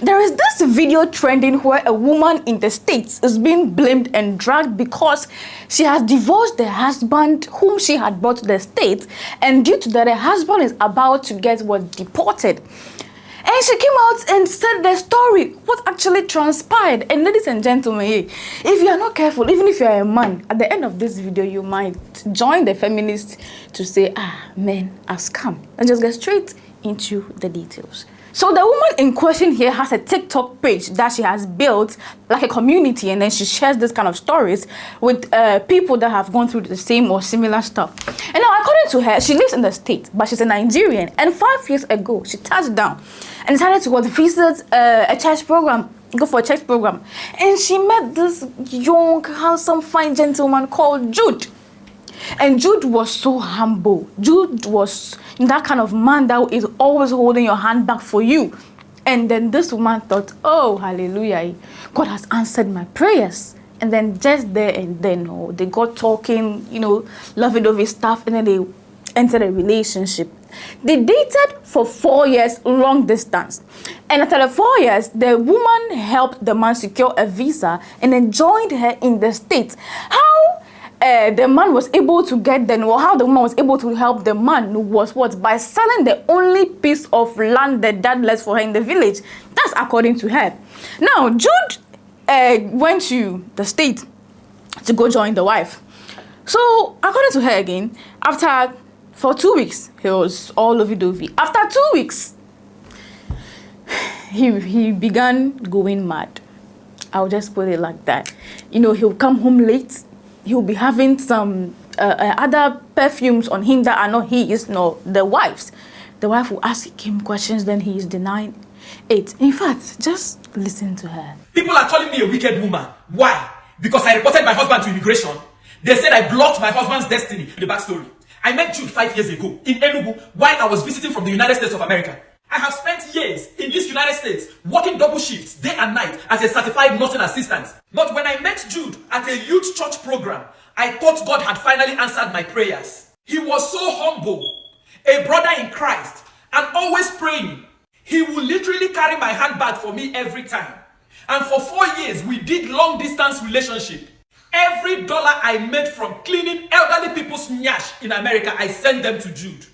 There is this video trending where a woman in the States is being blamed and dragged because she has divorced the husband whom she had brought to the States, and due to that, her husband is about to get deported. And she came out and said the story, what actually transpired. And ladies and gentlemen, if you are not careful, even if you are a man, at the end of this video, you might join the feminists to say, men are scum. And just get straight into the details. So the woman in question here has a TikTok page that she has built like a community, and then she shares this kind of stories with people that have gone through the same or similar stuff. And now, according to her, she lives in the States, but she's a Nigerian. And 5 years ago, she touched down and decided to go to visit a church program, go for a church program. And she met this young, handsome, fine gentleman called Jude. And Jude was so humble. Jude was that kind of man that is always holding your hand back for you. And then this woman thought, oh, hallelujah, God has answered my prayers. And then just there and then, they got talking, lovey-dovey stuff, and then they entered a relationship. They dated for 4 years, long distance. And after the 4 years, the woman helped the man secure a visa and then joined her in the States. How the man was able to get them, or how the woman was able to help the man was what? By selling the only piece of land that dad left for her in the village. That's according to her. Now, Jude went to the States to go join the wife. So, according to her again, for 2 weeks, he was all lovey-dovey. After 2 weeks, he began going mad. I'll just put it like that. He'll come home late. He'll be having some other perfumes on him that are not his, nor the wife's. The wife will ask him questions, then he is denying it. In fact, just listen to her. People are calling me a wicked woman. Why? Because I reported my husband to immigration. They said I blocked my husband's destiny. The backstory. I met Jude 5 years ago in Enugu while I was visiting from the United States of America. I have spent years in this United States working double shifts day and night as a certified nursing assistant. But when I met Jude at a youth church program, I thought God had finally answered my prayers. He was so humble, a brother in Christ, and always praying. He would literally carry my handbag for me every time. And for 4 years, we did long distance relationship. Every dollar I made from cleaning elderly people's nyash in America, I sent them to Jude.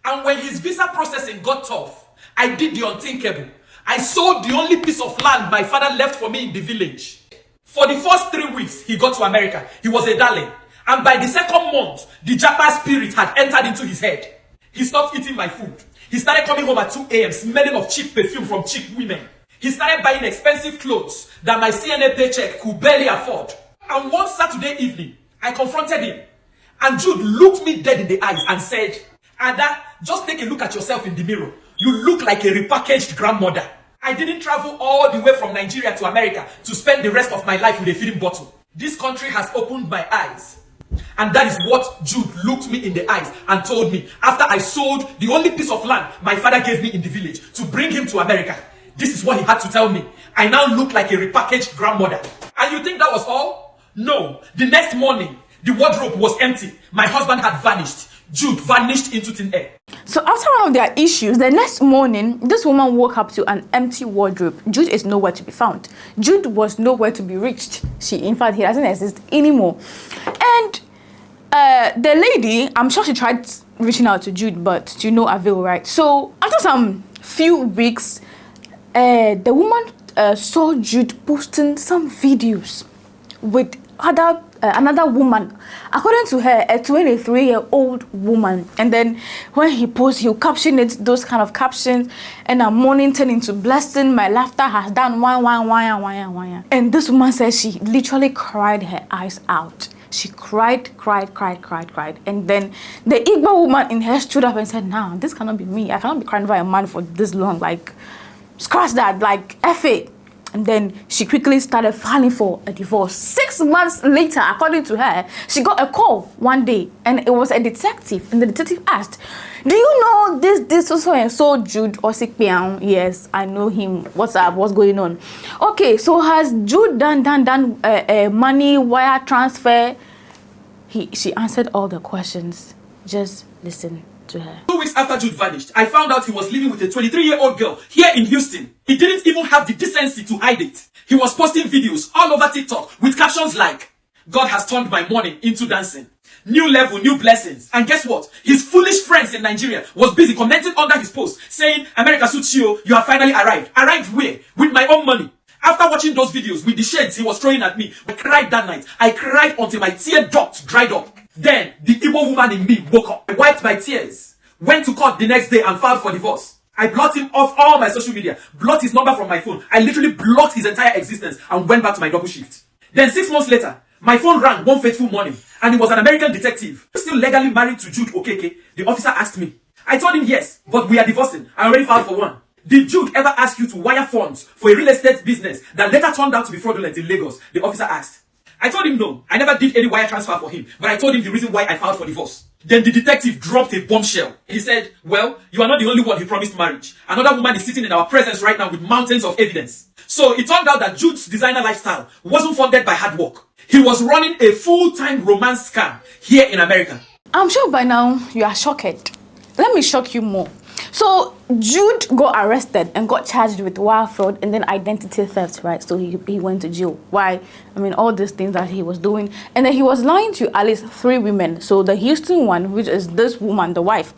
And when his visa processing got tough, I did the unthinkable. I sold the only piece of land my father left for me in the village. For the first 3 weeks he got to America, he was a darling. And by the second month, the Japa spirit had entered into his head. He stopped eating my food. He started coming home at 2 a.m. smelling of cheap perfume from cheap women. He started buying expensive clothes that my CNA paycheck could barely afford. And one Saturday evening, I confronted him. And Jude looked me dead in the eyes and said, Ada, just take a look at yourself in the mirror. You look like a repackaged grandmother. I didn't travel all the way from Nigeria to America to spend the rest of my life with a feeding bottle. This country has opened my eyes. And that is what Jude looked me in the eyes and told me after I sold the only piece of land my father gave me in the village to bring him to America. This is what he had to tell me. I now look like a repackaged grandmother. And you think that was all? No. The next morning, the wardrobe was empty. My husband had vanished. Jude vanished into thin air. So after one of their issues, the next morning, this woman woke up to an empty wardrobe. Jude is nowhere to be found. Jude was nowhere to be reached. In fact, he doesn't exist anymore. And the lady, I'm sure she tried reaching out to Jude, but to no avail, right? So after some few weeks, the woman saw Jude posting some videos with another woman, according to her, a 23-year-old woman. And then when he posts, he'll caption it, those kind of captions, and a morning turn into blessing, my laughter has done why. And this woman says she literally cried her eyes out. She cried. And then the Igbo woman in her stood up and said, nah, this cannot be me. I cannot be crying for a man for this long. Like, scratch that, like, F it. And then she quickly started filing for a divorce. 6 months later, according to her, she got a call one day, and it was a detective. And the detective asked, do you know this so Jude Osikpiang? Yes, I know him. What's up? What's going on? Okay, so has Jude done money wire transfer? She answered all the questions. Just listen to her. 2 weeks after Jude vanished, I found out he was living with a 23-year-old girl here in Houston. He didn't even have the decency to hide it. He was posting videos all over TikTok with captions like, "God has turned my mourning into dancing. New level, new blessings." And guess what? His foolish friends in Nigeria was busy commenting under his post saying, "America suits you, you have finally arrived." Arrived where? With my own money. After watching those videos with the shades he was throwing at me, I cried that night. I cried until my tear duct dried up. Then, the Igbo woman in me woke up. I wiped my tears, went to court the next day and filed for divorce. I blocked him off all my social media, blocked his number from my phone. I literally blocked his entire existence and went back to my double shift. Then 6 months later, my phone rang one fateful morning, and it was an American detective, still legally married to Jude Okeke. The officer asked me. I told him yes, but we are divorcing. I already filed for one. Did Jude ever ask you to wire funds for a real estate business that later turned out to be fraudulent in Lagos? The officer asked. I told him no, I never did any wire transfer for him, but I told him the reason why I filed for divorce. Then the detective dropped a bombshell. He said, "Well, you are not the only one he promised marriage. Another woman is sitting in our presence right now with mountains of evidence." So it turned out that Jude's designer lifestyle wasn't funded by hard work. He was running a full-time romance scam here in America. I'm sure by now you are shocked. Let me shock you more. So Jude got arrested and got charged with wire fraud and then identity theft, right? So he went to jail. Why? I mean, all these things that he was doing. And then he was lying to at least 3 women. So the Houston one, which is this woman, the wife,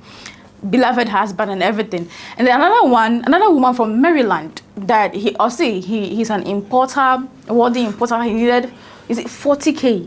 beloved husband and everything. And then another woman from Maryland that he's an importer, a wealthy importer. He needed, is it $40K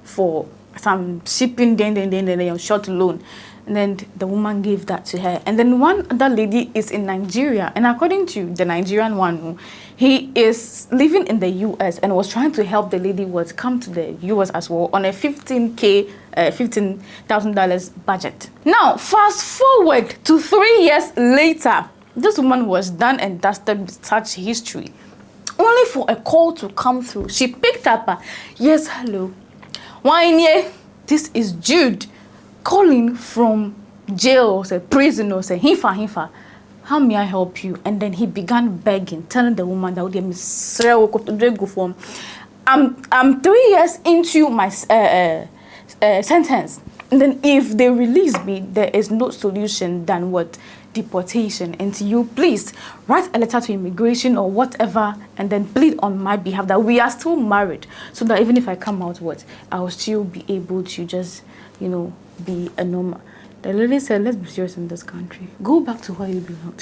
for some shipping, then short loan. And then the woman gave that to her. And then one other lady is in Nigeria. And according to the Nigerian one, he is living in the US and was trying to help the lady was come to the US as well on a $15,000 budget. Now, fast forward to 3 years later, this woman was done and dusted with such history. Only for a call to come through. She picked up yes, hello. Why, this is Jude calling from jail, say prison, or say hifa, how may I help you? And then he began begging, telling the woman that I'm 3 years into my sentence, and then if they release me, there is no solution than what? Deportation. And to you, please write a letter to immigration or whatever, and then plead on my behalf that we are still married, so that even if I come out, I will still be able to just, be a normal. The lady said, let's be serious in this country. Go back to where you belong.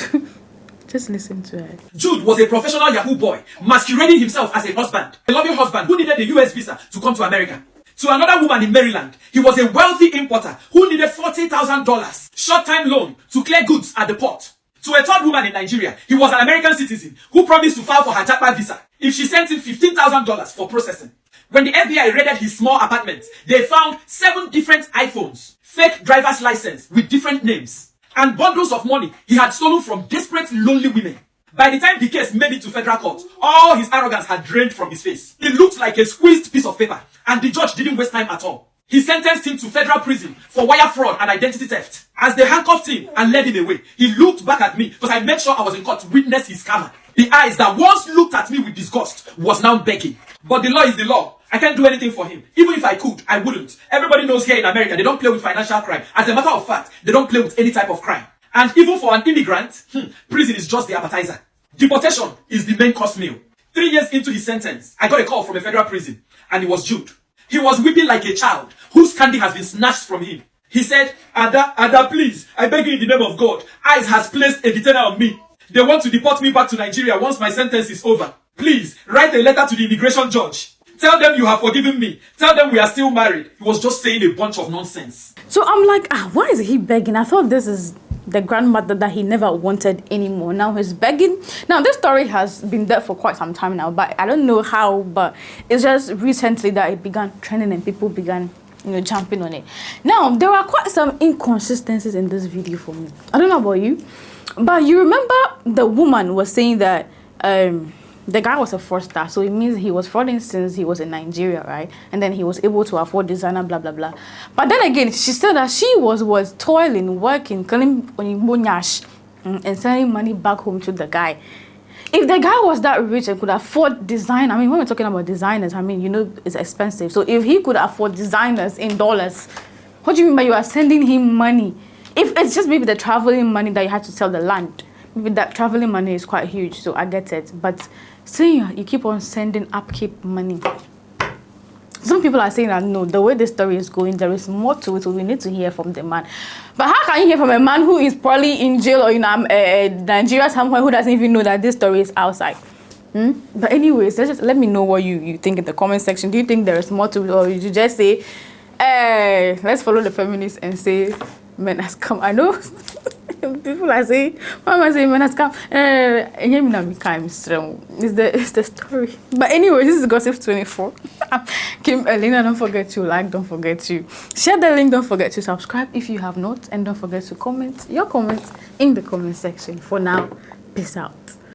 Just listen to her. Jude was a professional Yahoo boy, masquerading himself as a husband, a loving husband who needed a US visa to come to America. To another woman in Maryland, he was a wealthy importer who needed $40,000 short-time loan to clear goods at the port. To a third woman in Nigeria, he was an American citizen who promised to file for her Japan visa if she sent him $15,000 for processing. When the FBI raided his small apartment, they found 7 different iPhones, fake driver's license with different names, and bundles of money he had stolen from desperate, lonely women. By the time the case made it to federal court, all his arrogance had drained from his face. He looked like a squeezed piece of paper, and the judge didn't waste time at all. He sentenced him to federal prison for wire fraud and identity theft. As they handcuffed him and led him away, he looked back at me because I made sure I was in court to witness his karma. The eyes that once looked at me with disgust was now begging. But the law is the law. I can't do anything for him. Even if I could, I wouldn't. Everybody knows here in America, they don't play with financial crime. As a matter of fact, they don't play with any type of crime. And even for an immigrant, prison is just the appetizer. Deportation is the main course meal. 3 years into his sentence, I got a call from a federal prison, and it was Jude. He was weeping like a child whose candy has been snatched from him. He said, Ada, please, I beg you in the name of God, ICE has placed a detainer on me. They want to deport me back to Nigeria once my sentence is over. Please, write a letter to the immigration judge. Tell them you have forgiven me. Tell them we are still married. He was just saying a bunch of nonsense. So I'm like, why is he begging? I thought this is the grandmother that he never wanted anymore. Now he's begging. Now this story has been there for quite some time now, but I don't know how, but it's just recently that it began trending and people began jumping on it. Now there are quite some inconsistencies in this video for me. I don't know about you, but you remember the woman was saying that the guy was a fraudster, so it means he was frauding since he was in Nigeria, right? And then he was able to afford designer, blah, blah, blah. But then again, she said that she was toiling, working, killing and sending money back home to the guy. If the guy was that rich and could afford design, I mean, when we're talking about designers, I mean, it's expensive. So if he could afford designers in dollars, what do you mean by you are sending him money If it's just maybe the traveling money that you had to sell the land, maybe that traveling money is quite huge, so I get it. But saying you keep on sending upkeep money. Some people are saying that no, the way this story is going, there is more to it, so we need to hear from the man. But how can you hear from a man who is probably in jail or in Nigeria somewhere who doesn't even know that this story is outside? But anyways, let me know what you think in the comment section. Do you think there is more to it, or you just say, let's follow the feminists and say men has come? I know people are saying, Mama saying men has come. It's the story. But anyway, this is Gossip 24. Kim Elena, don't forget to like, don't forget to share the link, don't forget to subscribe if you have not, and don't forget to comment your comments in the comment section. For now, peace out.